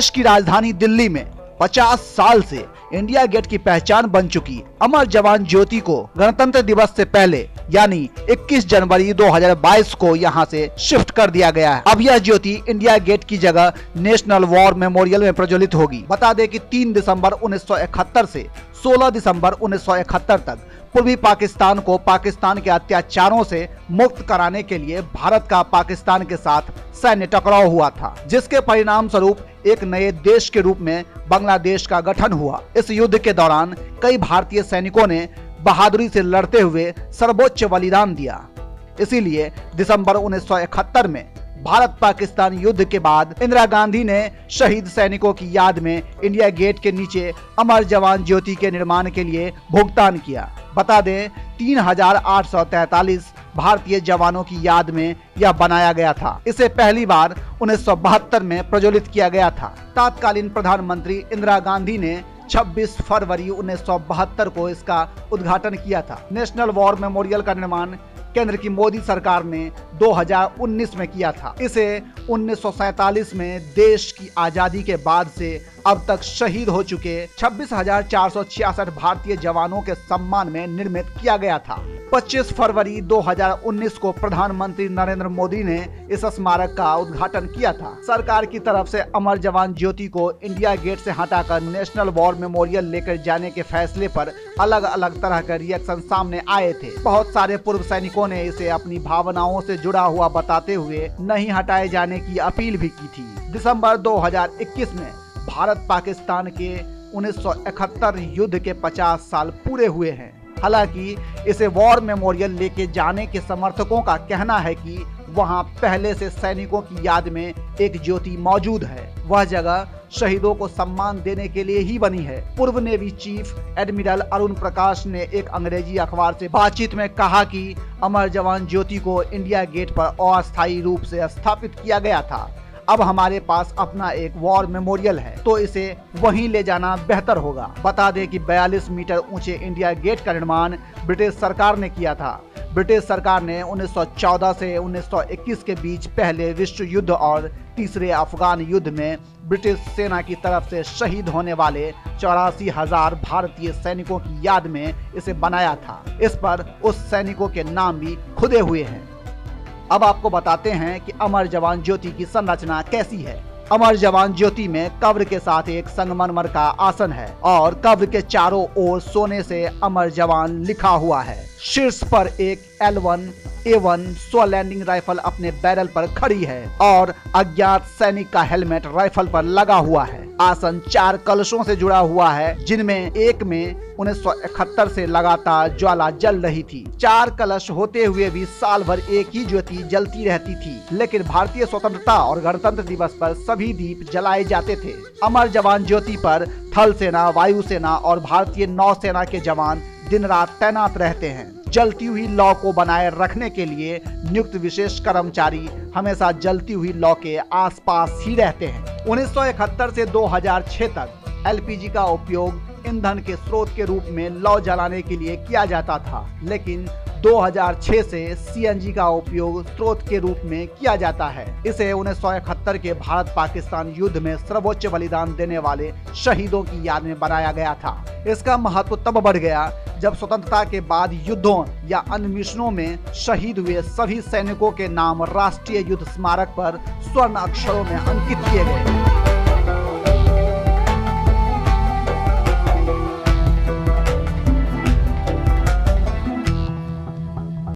देश की राजधानी दिल्ली में 50 साल से इंडिया गेट की पहचान बन चुकी अमर जवान ज्योति को गणतंत्र दिवस से पहले यानी 21 जनवरी 2022 को यहां से शिफ्ट कर दिया गया है। अब यह ज्योति इंडिया गेट की जगह नेशनल वॉर मेमोरियल में प्रज्वलित होगी। बता दें कि 3 दिसंबर 1971 से 16 दिसंबर 1971 तक पूर्वी पाकिस्तान को पाकिस्तान के अत्याचारों से मुक्त कराने के लिए भारत का पाकिस्तान के साथ सैन्य टकराव हुआ था, जिसके परिणाम स्वरूप एक नए देश के रूप में बांग्लादेश का गठन हुआ। इस युद्ध के दौरान कई भारतीय सैनिकों ने बहादुरी से लड़ते हुए सर्वोच्च बलिदान दिया। इसीलिए दिसंबर 1971 में भारत पाकिस्तान युद्ध के बाद इंदिरा गांधी ने शहीद सैनिकों की याद में इंडिया गेट के नीचे अमर जवान ज्योति के निर्माण के लिए भुगतान किया। बता दें 3843 भारतीय जवानों की याद में यह बनाया गया था। इसे पहली बार 1972 में प्रज्वलित किया गया था। तत्कालीन प्रधानमंत्री इंदिरा गांधी ने 26 फरवरी 1972 को इसका उद्घाटन किया था। नेशनल वॉर मेमोरियल का निर्माण केंद्र की मोदी सरकार ने 2019 में किया था। इसे 1947 में देश की आजादी के बाद से अब तक शहीद हो चुके 26,466 भारतीय जवानों के सम्मान में निर्मित किया गया था। 25 फरवरी 2019 को प्रधानमंत्री नरेंद्र मोदी ने इस स्मारक का उद्घाटन किया था। सरकार की तरफ से अमर जवान ज्योति को इंडिया गेट से हटाकर नेशनल वॉर मेमोरियल लेकर जाने के फैसले पर अलग अलग तरह के रिएक्शन सामने आए थे। बहुत सारे पूर्व सैनिकों ने इसे अपनी भावनाओं से जुड़ा हुआ बताते हुए नहीं हटाए जाने की अपील भी की थी। दिसंबर 2021 में भारत पाकिस्तान के 1971 युद्ध के 50 साल पूरे हुए हैं। हालांकि इसे वॉर मेमोरियल लेके जाने के समर्थकों का कहना है कि वहां पहले से सैनिकों की याद में एक ज्योति मौजूद है। वह जगह शहीदों को सम्मान देने के लिए ही बनी है। पूर्व नेवी चीफ एडमिरल अरुण प्रकाश ने एक अंग्रेजी अखबार से बातचीत में कहा कि अमर जवान ज्योति को इंडिया गेट पर अस्थायी रूप से स्थापित किया गया था। अब हमारे पास अपना एक वॉर मेमोरियल है, तो इसे वहीं ले जाना बेहतर होगा। बता दें कि 42 मीटर ऊंचे इंडिया गेट का निर्माण ब्रिटिश सरकार ने किया था। ब्रिटिश सरकार ने 1914 से 1921 के बीच पहले विश्व युद्ध और तीसरे अफगान युद्ध में ब्रिटिश सेना की तरफ से शहीद होने वाले 84,000 भारतीय सैनिकों की याद में इसे बनाया था। इस पर उस सैनिकों के नाम भी खुदे हुए हैं। अब आपको बताते हैं कि अमर जवान ज्योति की संरचना कैसी है। अमर जवान ज्योति में कब्र के साथ एक संगमरमर का आसन है और कब्र के चारों ओर सोने से अमर जवान लिखा हुआ है। शीर्ष पर एक L1A1 स्व लैंडिंग राइफल अपने बैरल पर खड़ी है और अज्ञात सैनिक का हेलमेट राइफल पर लगा हुआ है। आसन 4 कलशों से जुड़ा हुआ है, जिनमें एक में 1971 से लगातार ज्वाला जल रही थी। 4 कलश होते हुए भी साल भर एक ही ज्योति जलती रहती थी, लेकिन भारतीय स्वतंत्रता और गणतंत्र दिवस पर सभी दीप जलाए जाते थे। अमर जवान ज्योति पर थल सेना, वायुसेना और भारतीय नौसेना के जवान दिन रात तैनात रहते हैं। जलती हुई लौ को बनाए रखने के लिए नियुक्त विशेष कर्मचारी हमेशा जलती हुई लौ के आसपास ही रहते हैं। 1971 से 2006 तक एलपीजी का उपयोग ईंधन के स्रोत के रूप में लौ जलाने के लिए किया जाता था, लेकिन 2006 से सीएनजी का उपयोग स्रोत के रूप में किया जाता है। इसे 1971 के भारत पाकिस्तान युद्ध में सर्वोच्च बलिदान देने वाले शहीदों की याद में बनाया गया था। इसका महत्व तब बढ़ गया जब स्वतंत्रता के बाद युद्धों या अन्य मिशनों में शहीद हुए सभी सैनिकों के नाम राष्ट्रीय युद्ध स्मारक पर स्वर्ण अक्षरों में अंकित किए गए।